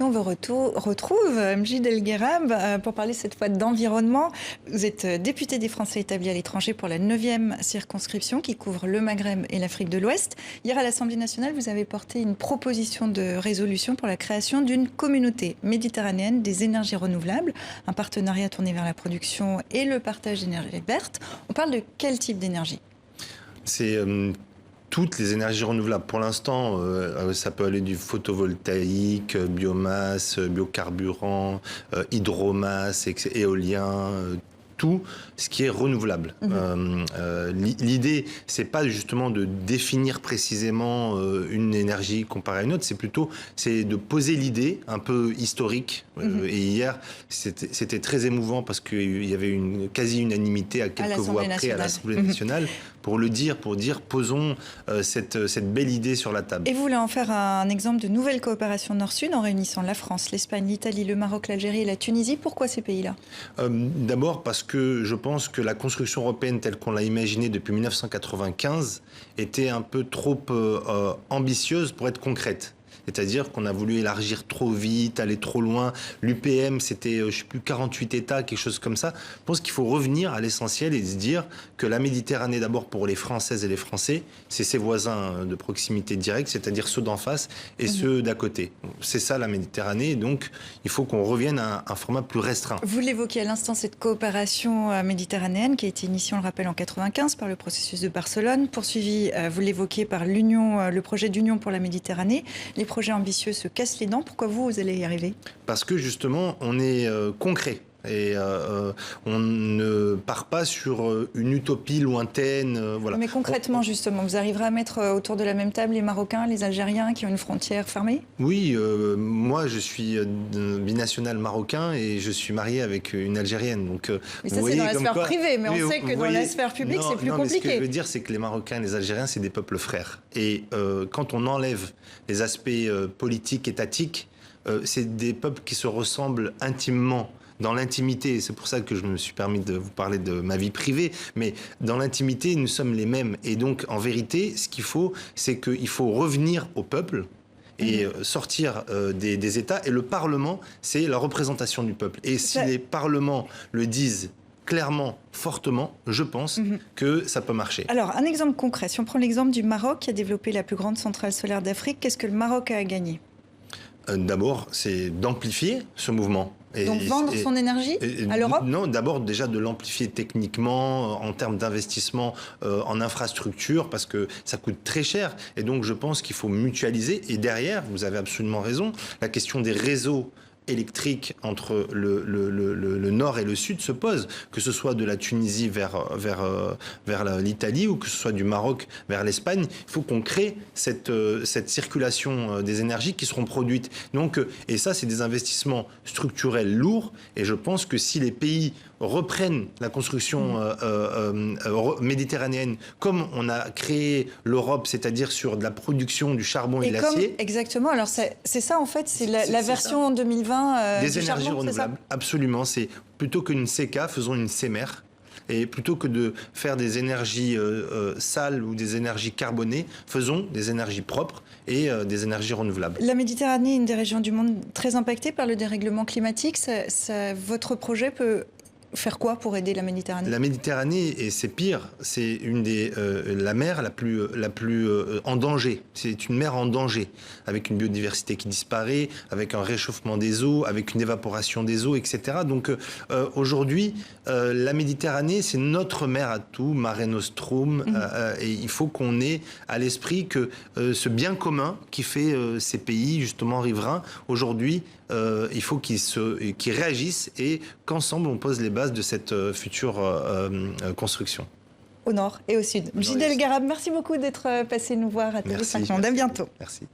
Nous, on vous retrouve, Mjid El Guerrab, pour parler cette fois d'environnement. Vous êtes député des Français établis à l'étranger pour la 9e circonscription qui couvre le Maghreb et l'Afrique de l'Ouest. Hier, à l'Assemblée nationale, vous avez porté une proposition de résolution pour la création d'une communauté méditerranéenne des énergies renouvelables, un partenariat tourné vers la production et le partage d'énergie verte. On parle de quel type d'énergie ? C'est toutes les énergies renouvelables. Pour l'instant, ça peut aller du photovoltaïque, biomasse, biocarburant, hydromasse, éolien, tout ce qui est renouvelable. L'idée, c'est pas justement de définir précisément une énergie comparée à une autre, c'est de poser l'idée un peu historique. Et hier, c'était très émouvant parce qu'il y avait une quasi-unanimité à quelques voix près à l'Assemblée nationale pour dire, posons cette belle idée sur la table. Et vous voulez en faire un exemple de nouvelle coopération Nord-Sud en réunissant la France, l'Espagne, l'Italie, le Maroc, l'Algérie et la Tunisie. Pourquoi ces pays-là ? D'abord parce que je pense que la construction européenne telle qu'on l'a imaginée depuis 1995 était un peu trop ambitieuse pour être concrète. C'est-à-dire qu'on a voulu élargir trop vite, aller trop loin. L'UPM, c'était, je ne sais plus, 48 États, quelque chose comme ça. Je pense qu'il faut revenir à l'essentiel et se dire que la Méditerranée, d'abord pour les Françaises et les Français, c'est ses voisins de proximité directe, c'est-à-dire ceux d'en face et ceux d'à côté. C'est ça la Méditerranée, et donc il faut qu'on revienne à un format plus restreint. Vous l'évoquiez à l'instant, cette coopération méditerranéenne qui a été initiée, on le rappelle, en 1995 par le processus de Barcelone, poursuivi, vous l'évoquiez, par le projet d'Union pour la Méditerranée. Les projets ambitieux se cassent les dents. Pourquoi vous allez y arriver ? Parce que justement, on est concret. Et on ne part pas sur une utopie lointaine. Voilà. Mais concrètement, justement, vous arriverez à mettre autour de la même table les Marocains, les Algériens qui ont une frontière fermée ? Oui, moi je suis binational marocain et je suis marié avec une Algérienne. Donc, mais ça, c'est dans la sphère privée, mais on sait que dans la sphère publique, c'est plus compliqué. Mais ce que je veux dire, c'est que les Marocains et les Algériens, c'est des peuples frères. Et quand on enlève les aspects politiques, étatiques, c'est des peuples qui se ressemblent intimement. Dans l'intimité, c'est pour ça que je me suis permis de vous parler de ma vie privée, mais dans l'intimité, nous sommes les mêmes. Et donc, en vérité, ce qu'il faut, c'est qu'il faut revenir au peuple et sortir des États. Et le Parlement, c'est la représentation du peuple. Et si les parlements le disent clairement, fortement, je pense que ça peut marcher. Alors, un exemple concret. Si on prend l'exemple du Maroc qui a développé la plus grande centrale solaire d'Afrique, qu'est-ce que le Maroc a à gagner ? D'abord, c'est d'amplifier ce mouvement. Donc vendre son énergie à l'Europe ? Non, d'abord déjà de l'amplifier techniquement en termes d'investissement en infrastructure parce que ça coûte très cher et donc je pense qu'il faut mutualiser et derrière, vous avez absolument raison, la question des réseaux électrique entre le nord et le sud se pose, que ce soit de la Tunisie vers l'Italie ou que ce soit du Maroc vers l'Espagne. Il faut qu'on crée cette circulation des énergies qui seront produites. Donc, et ça, c'est des investissements structurels lourds. Et je pense que si les pays reprennent la construction méditerranéenne comme on a créé l'Europe, c'est-à-dire sur de la production du charbon et de l'acier. Exactement. Alors c'est ça en fait, c'est la version en 2020 des énergies renouvelables. Absolument. C'est plutôt qu'une CK, faisons une CMR. Et plutôt que de faire des énergies sales ou des énergies carbonées, faisons des énergies propres et des énergies renouvelables. La Méditerranée est une des régions du monde très impactée par le dérèglement climatique. Votre projet peut faire quoi pour aider la Méditerranée ? La Méditerranée, et c'est pire, c'est la mer la plus en danger. C'est une mer en danger, avec une biodiversité qui disparaît, avec un réchauffement des eaux, avec une évaporation des eaux, etc. Donc aujourd'hui, la Méditerranée, c'est notre mer à tout, Mare Nostrum, et il faut qu'on ait à l'esprit que ce bien commun qui fait ces pays, justement riverains, aujourd'hui, il faut qu'ils réagissent et qu'ensemble on pose les bases de cette future construction. Au nord et au sud. Mjid El Guerrab, merci beaucoup d'être passé nous voir à TV5 Monde. À bientôt. Merci.